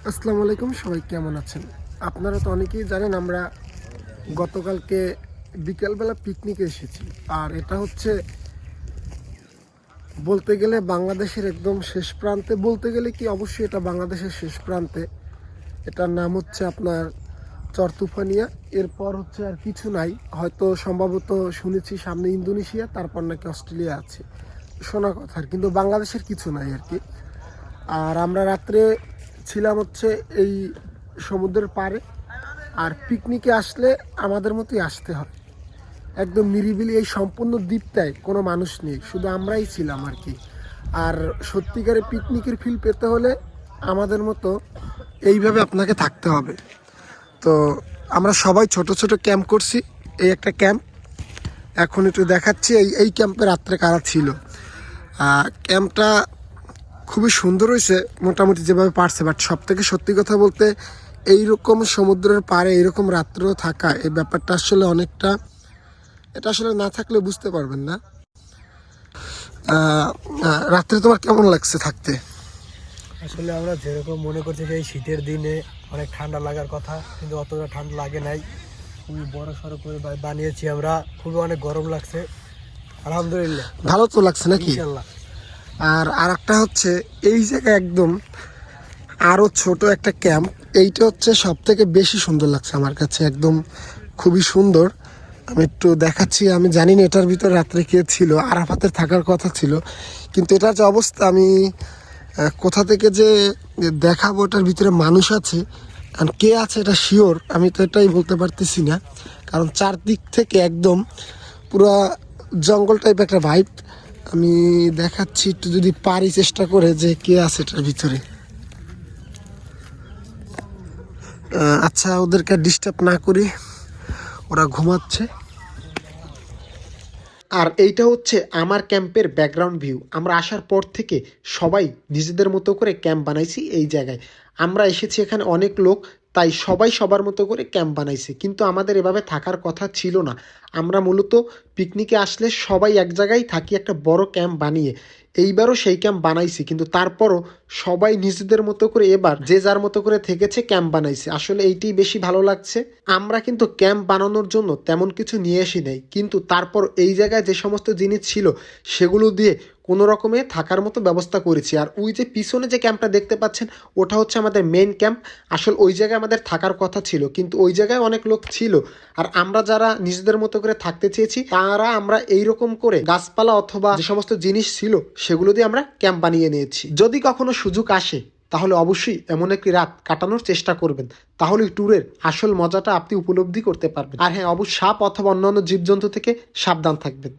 আসসালামু আলাইকুম, সবাই কেমন আছেন? আপনারা তো অনেকেই জানেন আমরা গতকালকে বিকেলবেলা পিকনিকে এসেছি। আর এটা হচ্ছে বলতে গেলে বাংলাদেশের একদম শেষ প্রান্তে, বলতে গেলে কি অবশ্যই এটা বাংলাদেশের শেষ প্রান্তে। এটার নাম হচ্ছে আপনার চরতুফানিয়া। এরপর হচ্ছে আর কিছু নাই, হয়তো সম্ভবত শুনেছি সামনে ইন্দোনেশিয়া, তারপর নাকি অস্ট্রেলিয়া আছে, শোনা কথা। কিন্তু বাংলাদেশের কিছু নাই আর কি। আর আমরা রাত্রে ছিলাম হচ্ছে এই সমুদ্রের পাড়ে। আর পিকনিকে আসলে আমাদের মতোই আসতে হয়, একদম নিরিবিলি। এই সম্পূর্ণ দ্বীপটায় কোনো মানুষ নেই, শুধু আমরাই ছিলাম আর কি। আর সত্যিকারে পিকনিকের ফিল পেতে হলে আমাদের মতো এইভাবে আপনাকে থাকতে হবে। তো আমরা সবাই ছোট ছোট ক্যাম্প করছি। এই একটা ক্যাম্প এখন একটু দেখাচ্ছি। এই ক্যাম্পে রাত্রে কারা ছিল। ক্যাম্পটা খুবই সুন্দর হয়েছে মোটামুটি যেভাবে পারছে। বাট সব থেকে সত্যি কথা বলতে এইরকম সমুদ্রের পাড়ে এইরকম রাত্রেও থাকা, এই ব্যাপারটা আসলে অনেকটা, এটা আসলে না থাকলে বুঝতে পারবেন না। রাত্রে তোমার কেমন লাগছে থাকতে? আসলে আমরা যেরকম মনে করছি যে এই শীতের দিনে অনেক ঠান্ডা লাগার কথা, কিন্তু অতটা ঠান্ডা লাগে নাই। খুবই বড় সড়ো করে বানিয়েছি আমরা, খুবই অনেক গরম লাগছে। আলহামদুলিল্লাহ ভালো তো লাগছে নাকি? ইনশাল্লাহ। আর একটা হচ্ছে এই জায়গায় একদম আরও ছোট একটা ক্যাম্প, এইটা হচ্ছে সব থেকে বেশি সুন্দর লাগছে আমার কাছে, একদম খুবই সুন্দর। আমি একটু দেখাচ্ছি। আমি জানি না এটার ভিতরে রাত্রে কে ছিল, আরাফাতের থাকার কথা ছিল, কিন্তু এটার যে অবস্থা, আমি কোথা থেকে যে দেখাবো এটার ভিতরে মানুষ আছে আর কে আছে এটা শিওর আমি তো এটাই বলতে পারতেছি না। কারণ চারদিক থেকে একদম পুরো জঙ্গল টাইপ একটা ভাইব। আমি দেখাচ্ছি একটু যদি পারি চেষ্টা করে যে কে আছে এটার ভিতরে। আচ্ছা, ওদেরকে ডিস্টার্ব না করি, ওরা ঘুমাচ্ছে। আর এইটা হচ্ছে আমার ক্যাম্পের ব্যাকগ্রাউন্ড ভিউ। আমরা আসার পর থেকে সবাই নিজেদের মতো করে ক্যাম্প বানাইছি এই জায়গায়। আমরা এসেছি এখানে অনেক লোক, তাই সবাই সবার মতো করে ক্যাম্প বানাইছে, কিন্তু আমাদের এভাবে থাকার কথা ছিল না। আমরা মূলত পিকনিকে আসলে সবাই এক জায়গায় থাকি একটা বড় ক্যাম্প বানিয়ে। এইবারও সেই ক্যাম্প বানাইছি, কিন্তু তারপরও সবাই নিজেদের মতো করে এবার যে যার মতো করে থেকেছে, ক্যাম্প বানাইছে। আসলে এইটাই বেশি ভালো লাগছে। আমরা কিন্তু ক্যাম্প বানানোর জন্য তেমন কিছু নিয়ে আসি নাই, কিন্তু তারপর এই জায়গায় যে সমস্ত জিনিস ছিল সেগুলো দিয়ে কোনো রকমে থাকার মতো ব্যবস্থা করেছি। আর ওই যে পিছনে যে ক্যাম্পটা দেখতে পাচ্ছেন, ওটা হচ্ছে আমাদের মেইন ক্যাম্প। আসলে ওই জায়গায় আমাদের থাকার কথা ছিল, কিন্তু ওই জায়গায় অনেক লোক ছিল। আর আমরা যারা নিজেদের মতো করে থাকতে চেয়েছি, তারা আমরা এইরকম করে গাছপালা অথবা যে সমস্ত জিনিস ছিল সেগুলো দিয়ে আমরা ক্যাম্প বানিয়ে নিয়েছি। যদি কখনো সুযোগ আসে তাহলে অবশ্যই এমন একটি রাত কাটানোর চেষ্টা করবেন, তাহলে ট্যুরের আসল মজাটা আপনি উপলব্ধি করতে পারবেন। আর হ্যাঁ, অবশ্যই সাপ অথবা অন্যান্য জীবজন্তু থেকে সাবধান থাকবেন।